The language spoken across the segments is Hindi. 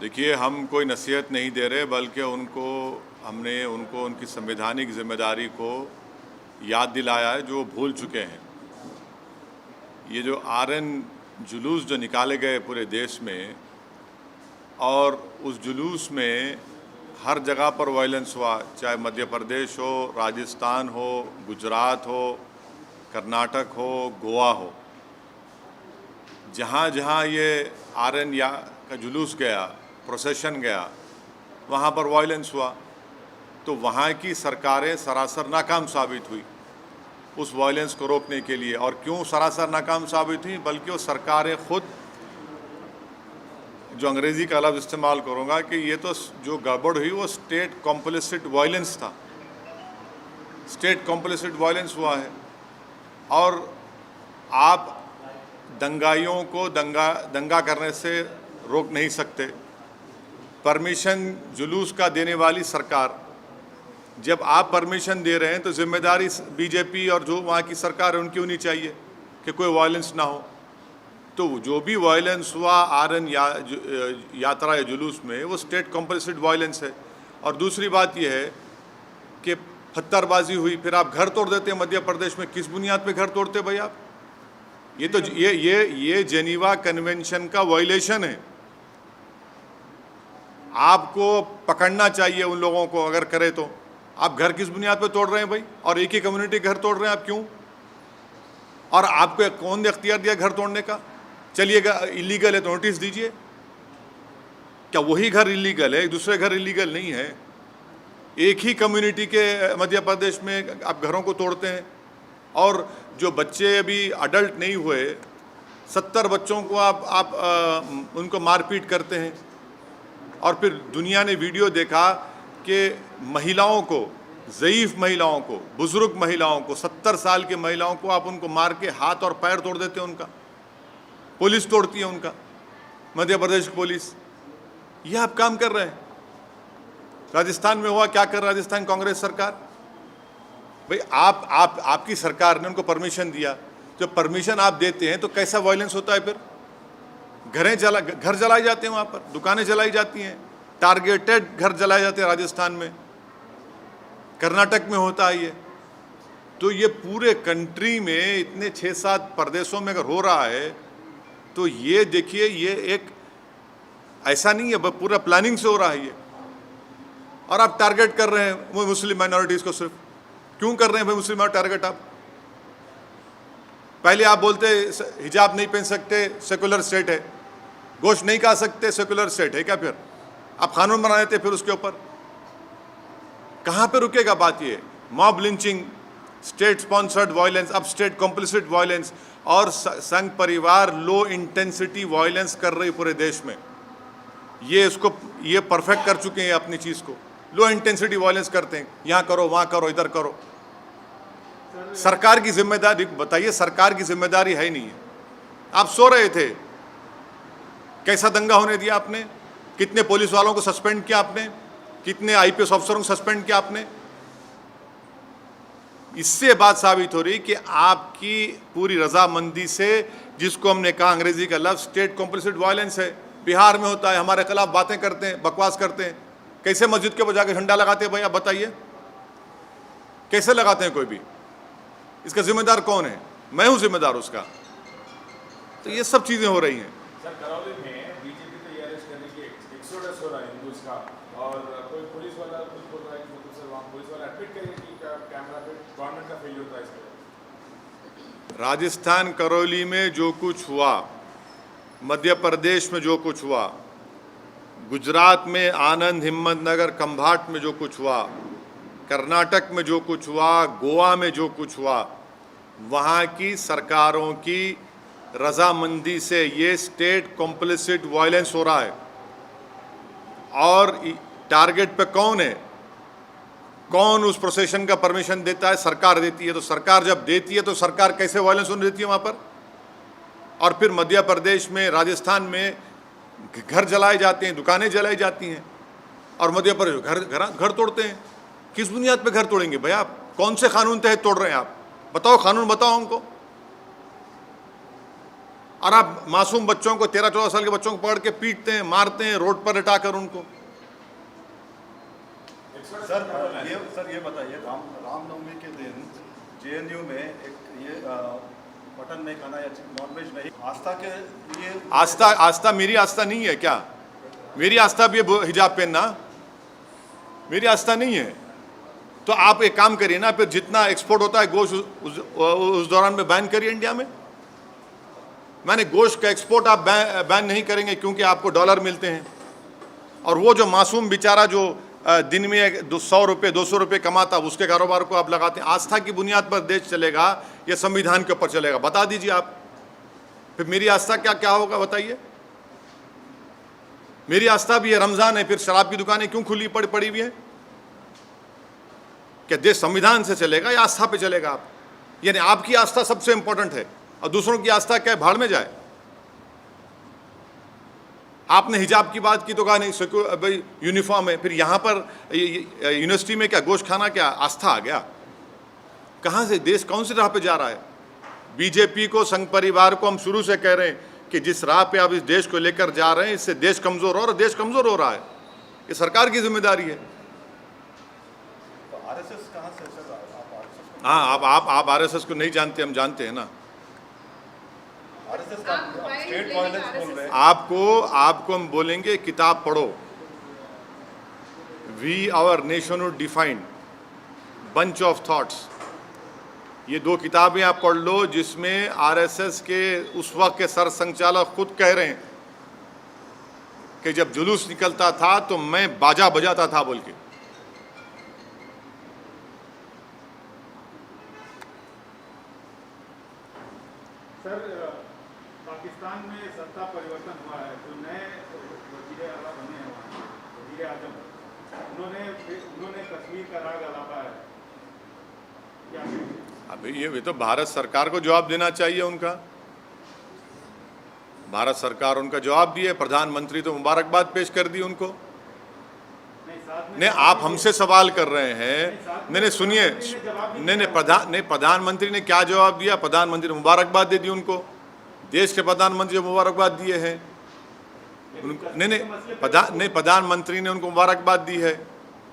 देखिए, हम कोई नसीहत नहीं दे रहे, बल्कि हमने उनको उनकी संवैधानिक जिम्मेदारी को याद दिलाया है जो वो भूल चुके हैं। ये जो आरएन जुलूस जो निकाले गए पूरे देश में, और उस जुलूस में हर जगह पर वायलेंस हुआ, चाहे मध्य प्रदेश हो, राजस्थान हो, गुजरात हो, कर्नाटक हो, गोवा हो। जहाँ जहाँ ये आरएन का जुलूस गया, प्रोसेशन गया, वहाँ पर वायलेंस हुआ। तो वहाँ की सरकारें सरासर नाकाम साबित हुई उस वायलेंस को रोकने के लिए। और क्यों सरासर नाकाम साबित हुई? बल्कि वो सरकारें खुद, जो अंग्रेज़ी का लफ्ज़ इस्तेमाल करूँगा, कि ये तो जो गड़बड़ हुई वो स्टेट कॉम्प्लिसिट वायलेंस था, स्टेट कॉम्प्लिसिट वायलेंस हुआ है। और आप दंगाइयों को दंगा करने से रोक नहीं सकते। परमिशन जुलूस का देने वाली सरकार, जब आप परमिशन दे रहे हैं तो जिम्मेदारी बीजेपी और जो वहाँ की सरकार है उनकी होनी चाहिए कि कोई वायलेंस ना हो। तो जो भी वायलेंस हुआ आरएन यात्रा या जुलूस में, वो स्टेट कॉम्प्लिसिट वायलेंस है। और दूसरी बात यह है कि पत्थरबाजी हुई, फिर आप घर तोड़ देते हैं मध्य प्रदेश में। किस बुनियाद पे घर तोड़ते भाई आप? ये तो ये जेनीवा कन्वेंशन का वायलेशन है। आपको पकड़ना चाहिए उन लोगों को, अगर करे तो। आप घर किस बुनियाद पे तोड़ रहे हैं भाई? और एक ही कम्युनिटी घर तोड़ रहे हैं आप, क्यों? और आपको कौन ने अख्तियार दिया घर तोड़ने का? चलिएगा, इलीगल है तो नोटिस दीजिए। क्या वही घर इलीगल है, दूसरे घर इलीगल नहीं है? एक ही कम्युनिटी के मध्य प्रदेश में आप घरों को तोड़ते हैं। और जो बच्चे अभी अडल्ट नहीं हुए, 70 बच्चों को आप उनको मारपीट करते हैं। और फिर दुनिया ने वीडियो देखा कि महिलाओं को, ज़ईफ़ महिलाओं को, बुज़ुर्ग महिलाओं को, 70 साल की महिलाओं को आप उनको मार के हाथ और पैर तोड़ देते हैं उनका। पुलिस तोड़ती है उनका, मध्य प्रदेश की पुलिस। ये आप काम कर रहे हैं। राजस्थान में हुआ, क्या कर राजस्थान कांग्रेस सरकार? भाई आपकी सरकार ने उनको परमिशन दिया। जब परमिशन आप देते हैं तो कैसा वायलेंस होता है फिर? घर जलाए जाते हैं, वहाँ पर दुकानें जलाई जाती हैं, टारगेटेड घर जलाए जाते हैं राजस्थान में, कर्नाटक में होता है ये। तो ये पूरे कंट्री में इतने 6-7 प्रदेशों में अगर हो रहा है, तो ये देखिए, ये एक ऐसा नहीं है, पूरा प्लानिंग से हो रहा है ये। और आप टारगेट कर रहे हैं वो मुस्लिम माइनॉरिटीज़ को। सिर्फ क्यों कर रहे हैं भाई मुस्लिम टारगेट? आप पहले आप बोलते हिजाब नहीं पहन सकते, सेकुलर स्टेट है। गोश्त नहीं खा सकते, सेकुलर स्टेट है क्या? फिर आप कानून बना देते फिर उसके ऊपर। कहाँ पे रुकेगा बात? ये mob lynching, state sponsored violence, अब स्टेट कॉम्प्लिसिट वायलेंस, और संघ परिवार लो इंटेंसिटी वायलेंस कर रही पूरे देश में। ये परफेक्ट कर चुके हैं अपनी चीज़ को। लो इंटेंसिटी वायलेंस करते हैं, यहाँ करो, वहाँ करो, इधर करो। सरकार की जिम्मेदारी बताइए? सरकार की जिम्मेदारी है ही नहीं है। आप सो रहे थे, कैसा दंगा होने दिया आपने? कितने पुलिस वालों को सस्पेंड किया आपने? कितने आईपीएस अफसरों को सस्पेंड किया आपने? इससे बात साबित हो रही कि आपकी पूरी रजामंदी से, जिसको हमने कहा अंग्रेजी का लफ्ज़ स्टेट कॉम्प्लिसिट वायलेंस है, बिहार में होता है। हमारे खिलाफ बातें करते हैं, बकवास करते हैं। कैसे मस्जिद के बजा के झंडा लगाते हैं भाई? आप बताइए, कैसे लगाते हैं कोई भी? इसका जिम्मेदार कौन है? मैं हूं जिम्मेदार उसका। तो ये सब चीज़ें हो रही हैं। सर, करौली में बीजेपी तो ये अरेस्ट करने की एक्सोडस हो रहा है हिंदूज का, और कोई पुलिस वाला कुछ बोल रहा है कि मतलब सर वहाँ पुलिस वाला एडमिट करें कि कैमरा पे गवर्नमेंट का फेलियर होता है इसके। राजस्थान करौली में जो कुछ हुआ, मध्य प्रदेश में जो कुछ हुआ, गुजरात में आनंद, हिम्मतनगर, खंभाट में जो कुछ हुआ, कर्नाटक में जो कुछ हुआ, गोवा में जो कुछ हुआ, वहाँ की सरकारों की रजामंदी से ये स्टेट कॉम्प्लिसिट वायलेंस हो रहा है। और टारगेट पे कौन है? कौन उस प्रोसेशन का परमिशन देता है? सरकार देती है। तो सरकार जब देती है तो सरकार कैसे वायलेंस होने देती है वहाँ पर? और फिर मध्य प्रदेश में, राजस्थान में घर जलाए जाते हैं, दुकानें जलाई जाती हैं, और मध्य प्रदेश घर तोड़ते हैं। किस बुनियाद पे घर तोड़ेंगे भाई आप? कौन से कानून तहत तोड़ रहे हैं आप? बताओ, कानून बताओ हमको। और आप मासूम बच्चों को 13-14 साल के बच्चों को पकड़ के पीटते हैं, मारते हैं, रोड पर लिटाकर उनको। सर ये बताइए, रामनवमी के दिन जेएनयू में एक ये मटन नहीं खाना या नॉनवेज नहीं, आस्था के लिए आस्था मेरी आस्था नहीं है क्या? मेरी आस्था भी है हिजाब पहनना, मेरी आस्था नहीं है। तो आप एक काम करिए ना, फिर जितना एक्सपोर्ट होता है गोश्त उस दौरान में बैन करिए इंडिया में। मैंने गोश्त का एक्सपोर्ट आप बैन नहीं करेंगे क्योंकि आपको डॉलर मिलते हैं, और वो जो मासूम बेचारा जो दिन में 100 रुपये 200 रुपये कमाता, उसके कारोबार को आप लगाते हैं। आस्था की बुनियाद पर देश चलेगा या संविधान के ऊपर चलेगा? बता दीजिए आप। फिर मेरी आस्था क्या होगा बताइए? मेरी आस्था भी है रमजान है, फिर शराब की दुकानें क्यों खुली पड़ी हुई है? क्या देश संविधान से चलेगा या आस्था पे चलेगा आप? यानी आपकी आस्था सबसे इंपॉर्टेंट है और दूसरों की आस्था क्या भाड़ में जाए? आपने हिजाब की बात की तो कहा नहीं भाई यूनिफॉर्म है, फिर यहाँ पर यूनिवर्सिटी में क्या गोश्त खाना क्या आस्था आ गया? कहाँ से देश कौन सी राह पे जा रहा है? बीजेपी को, संघ परिवार को हम शुरू से कह रहे हैं कि जिस राह पे आप इस देश को लेकर जा रहे हैं इससे देश कमजोर हो रहा है, देश कमजोर हो रहा है। ये सरकार की जिम्मेदारी है। तो आरएसएस कहाँ से सर? आप आरएसएस को हाँ, आप आरएसएस को नहीं जानते, हम जानते हैं ना। आरएसएस का स्टेट वायलेंस बोल रहे हैं। आपको हम बोलेंगे किताब पढ़ो, we our nationhood defined, bunch of thoughts. ये 2 किताबें आप पढ़ लो जिसमें आरएसएस के उस वक्त के सर संचालक खुद कह रहे हैं कि जब जुलूस निकलता था तो मैं बाजा बजाता था बोल के। सर, पाकिस्तान में सत्ता परिवर्तन हुआ है, जो नए वज़ीर आला बने हैं वहाँ, वज़ीर आज़म, उन्होंने कश्मीर का राग अलापा है। क्या अभी ये तो भारत सरकार को जवाब देना चाहिए उनका। भारत सरकार उनका जवाब दिए, प्रधानमंत्री तो मुबारकबाद पेश कर दी उनको। नहीं, आप हमसे सवाल कर रहे हैं। नहीं सुनिए, नहीं प्रधानमंत्री ने क्या जवाब दिया? प्रधानमंत्री ने मुबारकबाद दे दी उनको। देश के प्रधानमंत्री मुबारकबाद दिए हैं उनको। नहीं, प्रधानमंत्री ने उनको मुबारकबाद दी है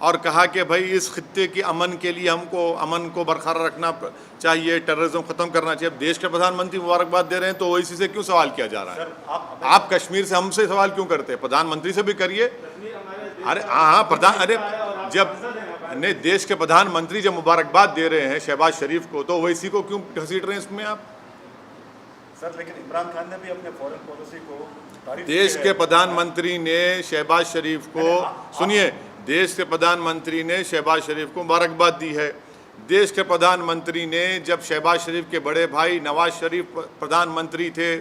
और कहा कि भाई इस खित्ते की अमन के लिए हमको अमन को बरकरार रखना चाहिए, टेररिज्म ख़त्म करना चाहिए। अब देश के प्रधानमंत्री मुबारकबाद दे रहे हैं तो ओवैसी से क्यों सवाल किया जा रहा है? आप कश्मीर से हमसे सवाल क्यों करते हैं? प्रधानमंत्री से भी करिए। अरे हाँ, जब नहीं देश के प्रधानमंत्री जब मुबारकबाद दे रहे हैं शहबाज शरीफ को, तो ओवैसी को क्यों घसीट रहे हैं इसमें आप? सर लेकिन इमरान खान ने भी अपने फॉरेन पॉलिसी को तारीफ देश के प्रधानमंत्री ने शहबाज शरीफ को, सुनिए, देश के प्रधानमंत्री ने शहबाज शरीफ को मुबारकबाद दी है। देश के प्रधानमंत्री ने, जब शहबाज शरीफ के बड़े भाई नवाज शरीफ प्रधानमंत्री थे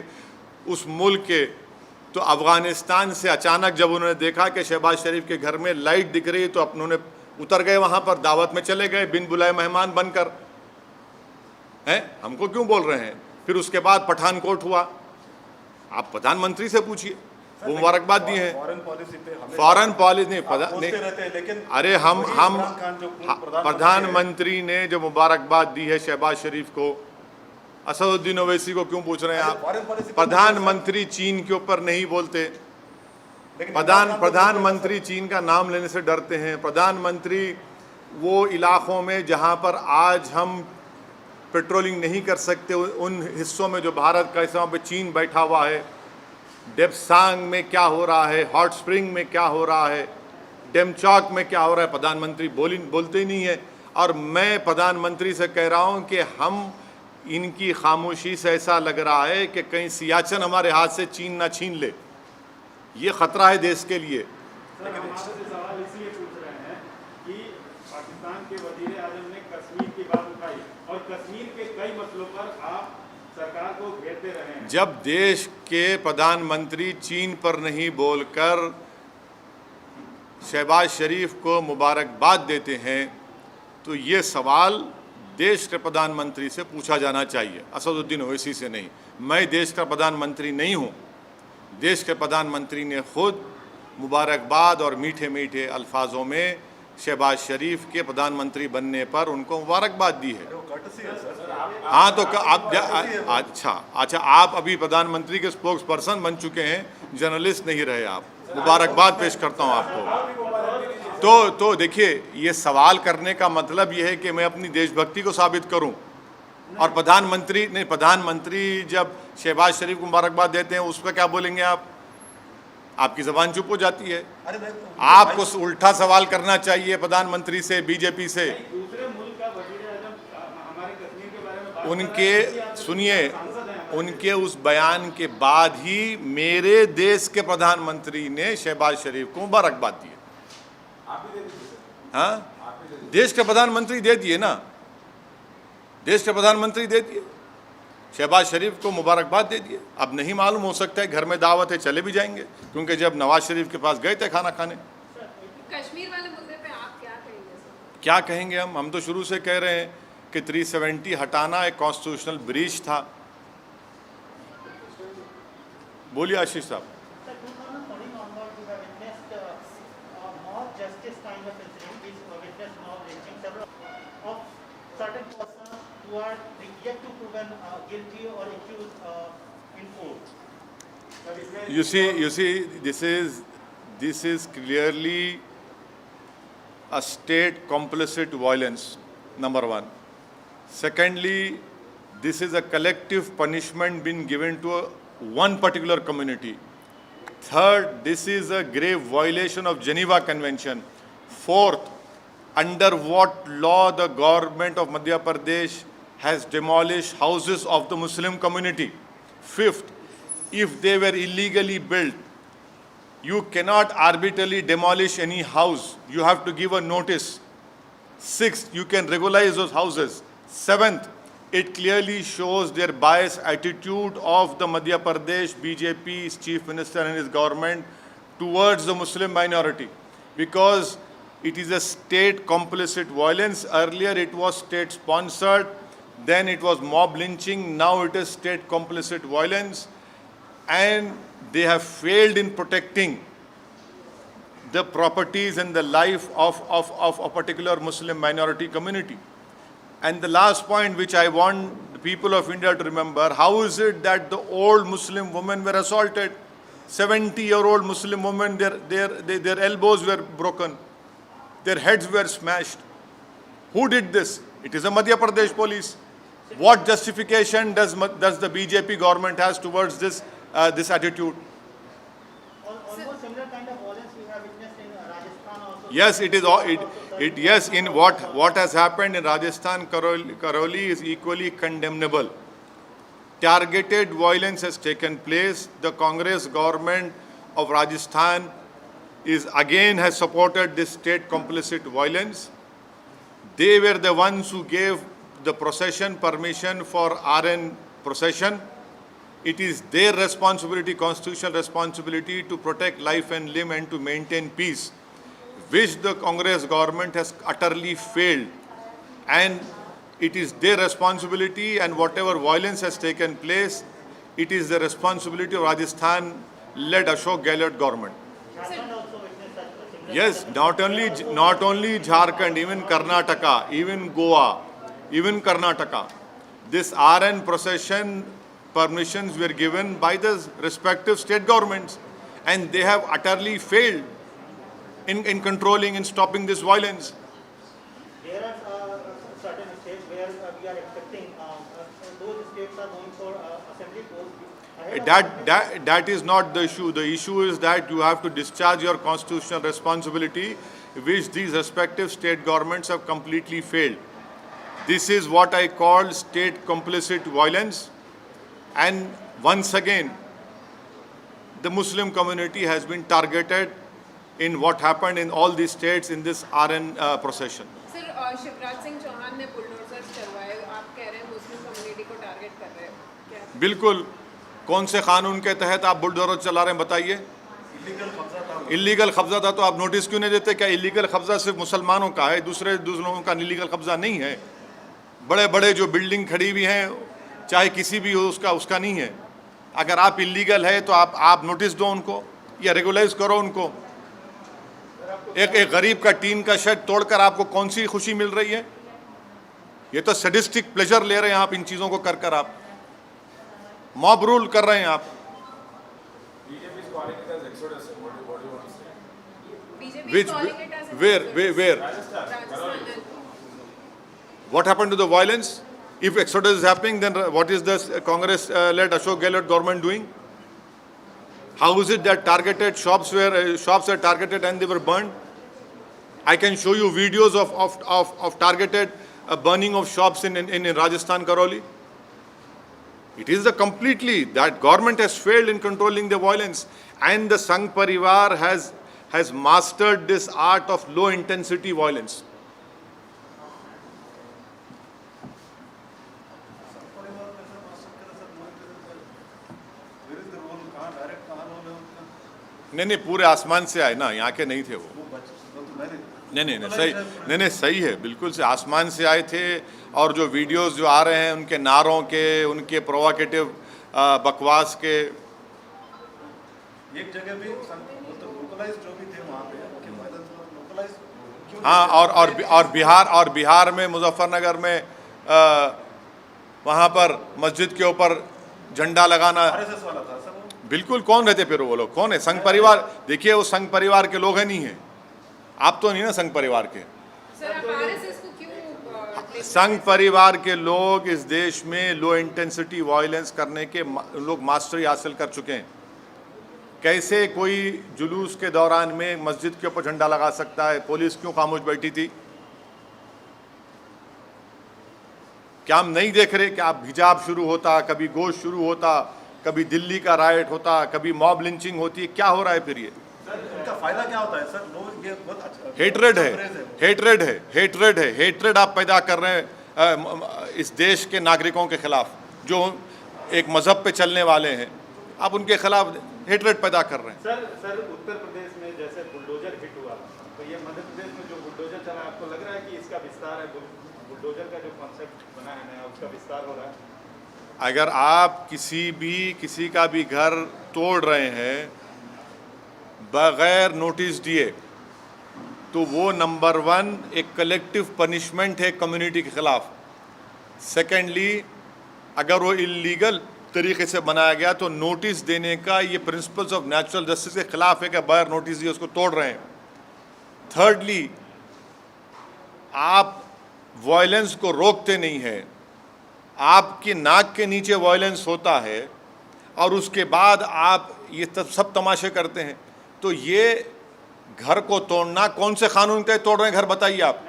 उस मुल्क के, तो अफ़गानिस्तान से अचानक जब उन्होंने देखा कि शहबाज शरीफ के घर में लाइट दिख रही तो उन्होंने उतर गए, वहाँ पर दावत में चले गए बिन बुलाए मेहमान बनकर। हैं, हमको क्यों बोल रहे हैं? फिर उसके बाद पठानकोट हुआ, आप प्रधानमंत्री से पूछिए, वो मुबारकबाद दिए हैं। फॉरेन पॉलिसी पे फॉरेन पॉलिसी नहीं रहते हैं, लेकिन अरे हम प्रधानमंत्री ने जो मुबारकबाद दी है शहबाज शरीफ को, असदुद्दीन ओवैसी को क्यों पूछ रहे हैं आप? प्रधानमंत्री चीन के ऊपर नहीं बोलते। प्रधानमंत्री चीन का नाम लेने से डरते हैं। प्रधानमंत्री वो इलाकों में जहां पर आज हम पेट्रोलिंग नहीं कर सकते, उन हिस्सों में जो भारत का हिस्सा, वहाँ पे चीन बैठा हुआ है। डेप्सांग में क्या हो रहा है, हॉट स्प्रिंग में क्या हो रहा है, डेमचौक में क्या हो रहा है, प्रधानमंत्री बोलते ही नहीं है। और मैं प्रधानमंत्री से कह रहा हूँ कि हम इनकी खामोशी से ऐसा लग रहा है कि कहीं सियाचिन हमारे हाथ से चीन ना छीन ले। ये खतरा है देश के लिए। सर, हम आपसे सवाल इसलिए पूछ रहे हैं कि पाकिस्तान के वज़ीर आज़म ने कश्मीर की बात उठाई और कश्मीर के कई मसलों पर आप सरकार को घेरते रहे हैं। जब देश के प्रधानमंत्री चीन पर नहीं बोलकर शहबाज शरीफ को मुबारकबाद देते हैं तो ये सवाल देश के प्रधानमंत्री से पूछा जाना चाहिए, असदुद्दीन ओवैसी से नहीं। मैं देश का प्रधानमंत्री नहीं हूँ। देश के प्रधानमंत्री ने खुद मुबारकबाद और मीठे मीठे अल्फाजों में शहबाज शरीफ के प्रधानमंत्री बनने पर उनको मुबारकबाद दी है। हाँ तो अच्छा आप अभी प्रधानमंत्री के स्पोक्स पर्सन बन चुके हैं, जर्नलिस्ट नहीं रहे आप। मुबारकबाद पेश करता हूँ आपको। तो देखिए, ये सवाल करने का मतलब ये है कि मैं अपनी देशभक्ति को साबित करूं, और प्रधानमंत्री जब शहबाज शरीफ को मुबारकबाद देते हैं उस पर क्या बोलेंगे आप? आपकी जबान चुप हो जाती है। आपको उल्टा सवाल करना चाहिए प्रधानमंत्री से, बीजेपी से। दूसरे मुल्क का वजीर आजम हमारे कश्मीर के बारे में बात उनके सुनिए, उनके उस बयान के बाद ही मेरे देश के प्रधानमंत्री ने शहबाज शरीफ को मुबारकबाद दी। हाँ, देश के प्रधानमंत्री दे दिए ना, देश के प्रधानमंत्री दे दिए, शहबाज शरीफ को मुबारकबाद दे दिए। अब नहीं मालूम, हो सकता है घर में दावत है, चले भी जाएंगे, क्योंकि जब नवाज शरीफ के पास गए थे खाना खाने। कश्मीर वाले मुद्दे पे आप क्या कहेंगे सर? क्या कहेंगे हम तो शुरू से कह रहे हैं कि 370 हटाना एक कॉन्स्टिट्यूशनल ब्रीच था। बोलिए आशीष साहब। Sir, 2014 onward, we have witnessed more justice kind of incident, which witnessed more lynching several of certain persons who are yet to proven guilty or accused in court. You see, this is clearly a state complicit violence, number one. Secondly, this is a collective punishment being given to one particular community. Third, this is a grave violation of Geneva Convention. Fourth, under what law the government of Madhya Pradesh has demolished houses of the Muslim community. Fifth, if they were illegally built, you cannot arbitrarily demolish any house. You have to give a notice. Sixth, you can regularize those houses. Seventh, it clearly shows their biased attitude of the Madhya Pradesh BJP's chief minister and his government towards the Muslim minority, because it is a state complicit violence. Earlier it was state sponsored, then it was mob lynching, now it is state complicit violence, and they have failed in protecting the properties and the life of a particular Muslim minority community. And the last point which I want the people of India to remember, how is it that the old Muslim women were assaulted? 70-year-old Muslim women, their elbows were broken, their heads were smashed. Who did this? It is a Madhya Pradesh police. What justification does the BJP government has towards this attitude? Almost similar kind of violence we have witnessed in Rajasthan also. Yes, it is. Yes, in what has happened in Rajasthan, Karoli is equally condemnable. Targeted violence has taken place. The Congress government of Rajasthan has supported this state complicit violence. They were the ones who gave the procession permission for RN procession. It is their responsibility, constitutional responsibility, to protect life and limb and to maintain peace, which the Congress government has utterly failed. And it is their responsibility, and whatever violence has taken place, it is the responsibility of Rajasthan-led Ashok Gehlot government. Jharkhand also witnessed such a similar. Yes, not only Jharkhand, even Karnataka, even Goa, even Karnataka. This RN procession permissions were given by the respective state governments, and they have utterly failed in controlling and stopping this violence. There are certain states where we are expecting those states are going for assembly polls. That is not the issue. The issue is that you have to discharge your constitutional responsibility, which these respective state governments have completely failed. This is what I call state complicit violence. And once again, the Muslim community has been targeted in what happened in all these states in this RN procession. Sir, Shivraj Singh Chouhan ने बुलडोजर्स चलवाए, आप कह रहे हैं मुस्लिम कम्युनिटी को टारगेट कर रहे हो क्या? बिल्कुल। कौन से कानून के तहत आप बुलडोजर चला रहे हैं बताइए? इलीगल कब्जा था तो आप नोटिस क्यों नहीं देते? क्या इलीगल कब्जा सिर्फ मुसलमानों का है, दूसरे लोगों का इलीगल कब्जा नहीं है? बड़े बड़े जो बिल्डिंग खड़ी हुई हैं, चाहे किसी भी हो, उसका नहीं है। अगर आप इलीगल है तो आप नोटिस दो उनको, या रेगुलाइज करो उनको। एक गरीब का टीन का शेड तोड़कर आपको कौन सी खुशी मिल रही है? ये तो सडिस्टिक प्लेजर ले रहे हैं आप इन चीज़ों को कर कर, आप मॉब रूल कर रहे हैं आप। BJP is calling it as exodus. What do you want to say? BJP Which, is calling it as a where? Rajasthan and What happened to the violence? If exodus is happening, then what is the Congress-led Ashok Gehlot government doing? How is it that targeted shops were targeted and they were burned? I can show you videos of targeted burning of shops in Rajasthan, Karoli. It is that government has failed in controlling the violence, and the Sangh Parivar has mastered this art of low intensity violence. परिवार कैसे मास्टर करे sir, where is the role, कहाँ डायरेक्ट कहाँ रोल है उनका? नहीं, पूरे आसमान से आए ना, यहाँ के नहीं थे वो। वो तो मैंने नहीं, सही है, बिल्कुल से आसमान से आए थे। और जो वीडियोस जो आ रहे हैं उनके नारों के, उनके प्रोवोकेटिव बकवास के, एक जगह भी मतलब लोकलाइज जो भी थे वहाँ पे उनके वायलेंस लोकलाइज क्यों? हाँ, और बिहार में मुजफ्फरनगर में वहाँ पर मस्जिद के ऊपर झंडा लगाना। आरएसएस वाला था सर वो। बिल्कुल, कौन रहते फिर वो लोग? कौन है? संघ परिवार। देखिए, वो संघ परिवार के लोग हैं, नहीं है? आप तो नहीं ना संघ परिवार के। सर, आप RSS को क्यों संघ परिवार के लोग इस देश में लो इंटेंसिटी वायलेंस करने के लोग मास्टरी हासिल कर चुके हैं। कैसे कोई जुलूस के दौरान में मस्जिद के ऊपर झंडा लगा सकता है? पुलिस क्यों खामोश बैठी थी? क्या हम नहीं देख रहे कि आप हिजाब शुरू होता, कभी गोश्त शुरू होता, कभी दिल्ली का राइट होता, कभी मॉब लिंचिंग होती है? क्या हो रहा है फिर ये? इनका फायदा क्या होता है सर? लोग ये बहुत अच्छा हेट्रेड है, हेट्रेड आप पैदा कर रहे हैं इस देश के नागरिकों के खिलाफ, जो एक मजहब पे चलने वाले हैं। आप उनके खिलाफ हेट्रेड पैदा कर रहे हैं। सर उत्तर प्रदेश में जैसे बुलडोजर हिट हुआ, तो ये मध्य प्रदेश में जो बुलडोजर चला, आपको लग रहा है कि इसका विस्तार है? बुलडोजर का जो कॉन्सेप्ट बना है नया, उसका विस्तार हो रहा है? अगर आप किसी का भी घर तोड़ रहे हैं बगैर नोटिस दिए, तो वो नंबर 1 एक कलेक्टिव पनिशमेंट है कम्युनिटी के खिलाफ। सेकेंडली, अगर वो इलीगल तरीके से बनाया गया तो नोटिस देने का ये प्रिंसिपल्स ऑफ नेचुरल जस्टिस के खिलाफ है कि बगैर नोटिस दिए उसको तोड़ रहे हैं। थर्डली, आप वायलेंस को रोकते नहीं हैं, आपकी नाक के नीचे वायलेंस होता है और उसके बाद आप ये सब तमाशे करते हैं। तो ये घर को तोड़ना कौन से कानून के तोड़ रहे हैं घर? बताइए आप।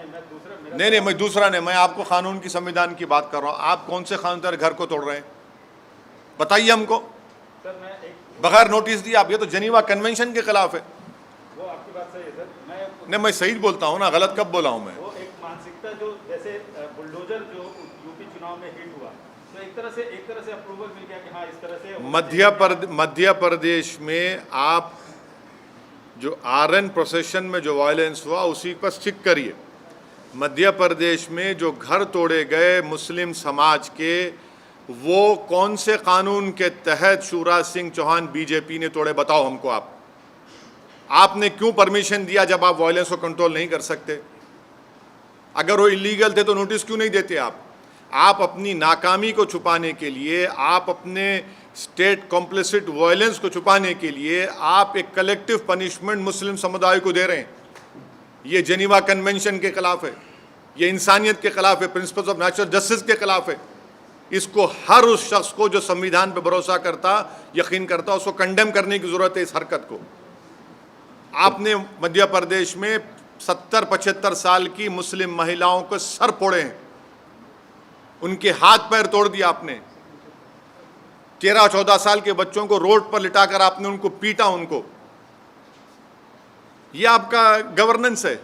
नहीं, मैं दूसरा नहीं, मैं आपको कानून की, संविधान की बात कर रहा हूँ। आप कौन से कानून के घर को तोड़ रहे हैं? बताइए हमको। सर मैं एक बगैर नोटिस दिए आप, ये तो जेनीवा कन्वेंशन के खिलाफ है। वो आपकी बात सही है सर। नहीं, मैं सही बोलता हूँ ना, गलत कब बोला हूँ मैं? वो एक मानसिकता जो जैसे बुलडोजर जो यूपी चुनाव में हिट हुआ, तो एक तरह से अप्रूवल मिल गया कि हाँ इस तरह से मध्य प्रदेश में आप जो आरएन प्रोसेशन में जो वायलेंस हुआ उसी पर स्टिक करिए। मध्य प्रदेश में जो घर तोड़े गए मुस्लिम समाज के, वो कौन से कानून के तहत शिवराज सिंह चौहान बीजेपी ने तोड़े? बताओ हमको। आपने क्यों परमिशन दिया जब आप वायलेंस को कंट्रोल नहीं कर सकते? अगर वो इलीगल थे तो नोटिस क्यों नहीं देते आप अपनी नाकामी को छुपाने के लिए, आप अपने स्टेट कॉम्प्लिसिट वायलेंस को छुपाने के लिए आप एक कलेक्टिव पनिशमेंट मुस्लिम समुदाय को दे रहे हैं। ये जेनीवा कन्वेंशन के खिलाफ है, ये इंसानियत के खिलाफ है, प्रिंसिपल्स ऑफ नेचुरल जस्टिस के खिलाफ है। इसको हर उस शख्स को जो संविधान पर भरोसा करता, यकीन करता, उसको कंडेम करने की जरूरत है इस हरकत को। आपने मध्य प्रदेश में 70-75 साल की मुस्लिम महिलाओं को सर फोड़े हैं, उनके हाथ पैर तोड़ दिया आपने। 13-14 साल के बच्चों को रोड पर लिटाकर आपने उनको पीटा। ये आपका गवर्नेंस है।